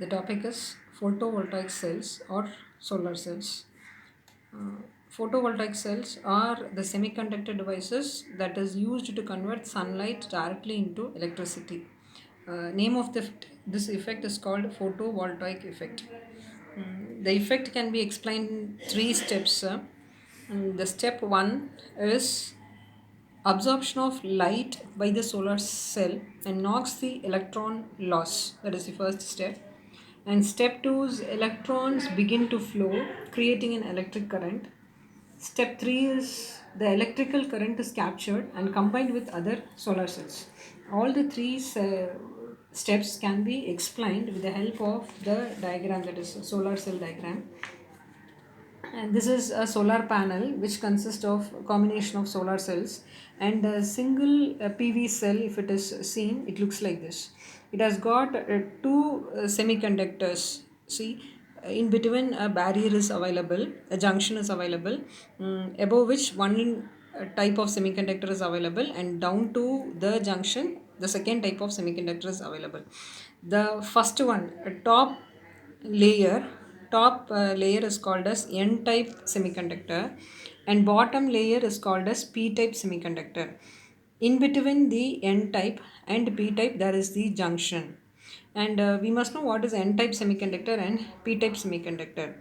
The topic is photovoltaic cells or solar cells. Photovoltaic cells are the semiconductor devices that is used to convert sunlight directly into electricity. Name of this effect is called photovoltaic effect. The effect can be explained in three steps. The step one is absorption of light by the solar cell and knocks the electron loss. That is the first step. And step 2 is electrons begin to flow, creating an electric current. Step 3 is the electrical current is captured and combined with other solar cells. All the three steps can be explained with the help of the diagram, that is a solar cell diagram. And this is a solar panel which consists of a combination of solar cells, and a single PV cell, if it is seen, it looks like this. It has got two semiconductors. See, in between a barrier is available, a junction is available, above which one type of semiconductor is available, and down to the junction the second type of semiconductor is available. The first one, top layer layer is called as N type semiconductor, and bottom layer is called as P type semiconductor. In between the N type and P type there is the junction, and we must know what is N type semiconductor and P type semiconductor.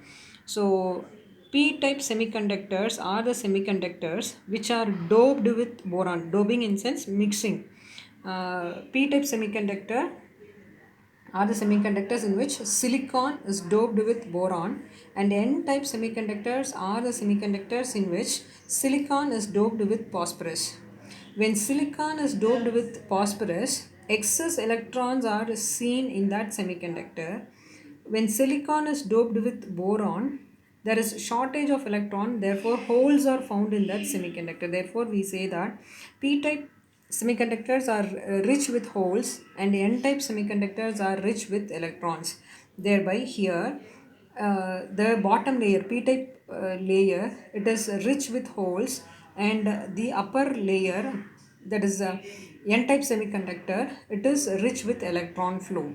So P type semiconductors are the semiconductors which are doped with boron. Doping in sense mixing. P type semiconductor are the semiconductors in which silicon is doped with boron, and N-type semiconductors are the semiconductors in which silicon is doped with phosphorus. When silicon is doped with phosphorus, excess electrons are seen in that semiconductor. When silicon is doped with boron, there is shortage of electron, therefore holes are found in that semiconductor. Therefore we say that P-type semiconductors are rich with holes and N-type semiconductors are rich with electrons. Thereby here the bottom layer, P-type layer, it is rich with holes, and the upper layer, that is N-type semiconductor, it is rich with electron flow.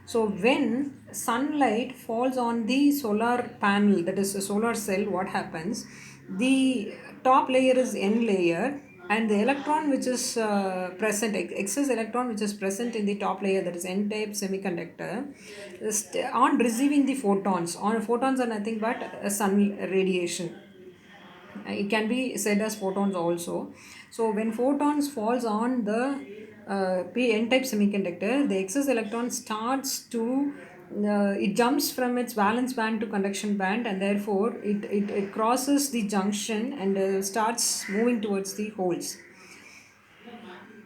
So when sunlight falls on the solar panel, that is a solar cell, what happens? The top layer is N layer, and the electron which is present, excess electron which is present in the top layer, that is N type semiconductor, on receiving the photons, photons are nothing but sun radiation. It can be said as photons also. So when photons falls on the N-type semiconductor, the excess electron starts to it jumps from its valence band to conduction band, and therefore it crosses the junction and starts moving towards the holes.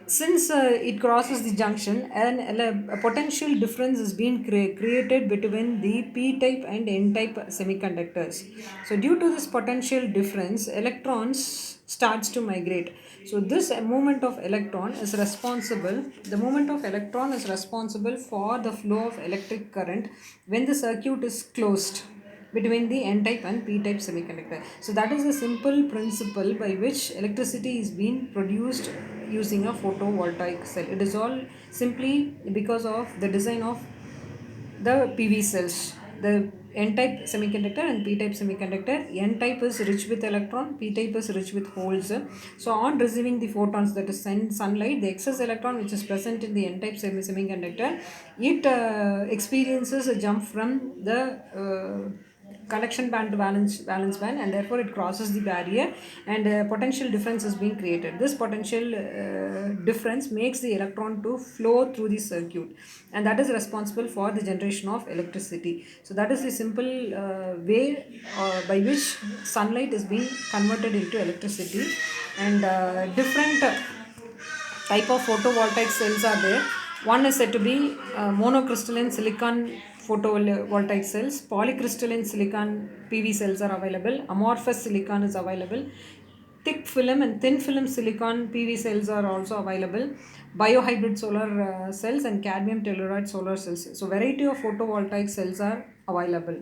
Since it crosses the junction, a potential difference is being created between the p-type and n-type semiconductors. So due to this potential difference, electrons starts to migrate. So this movement of electron is responsible, the movement of electron is responsible for the flow of electric current when the circuit is closed between the n-type and p-type semiconductor. So that is the simple principle by which electricity is being produced using a photovoltaic cell. It is all simply because of the design of the PV cells. The N-type semiconductor and P-type semiconductor. N-type is rich with electron, P-type is rich with holes. So on receiving the photons, that is sunlight, the excess electron which is present in the N-type semiconductor, it experiences a jump from the conduction band to valence band, and therefore it crosses the barrier, and potential difference is being created. This potential difference makes the electron to flow through the circuit, and that is responsible for the generation of electricity. So that is the simple way by which sunlight is being converted into electricity. And different type of photovoltaic cells are there. One is said to be monocrystalline silicon photovoltaic cells. Polycrystalline silicon PV cells are available. Amorphous silicon is available. Thick film and thin film silicon PV cells are also available. Biohybrid solar cells and cadmium telluride solar cells. So variety of photovoltaic cells are available.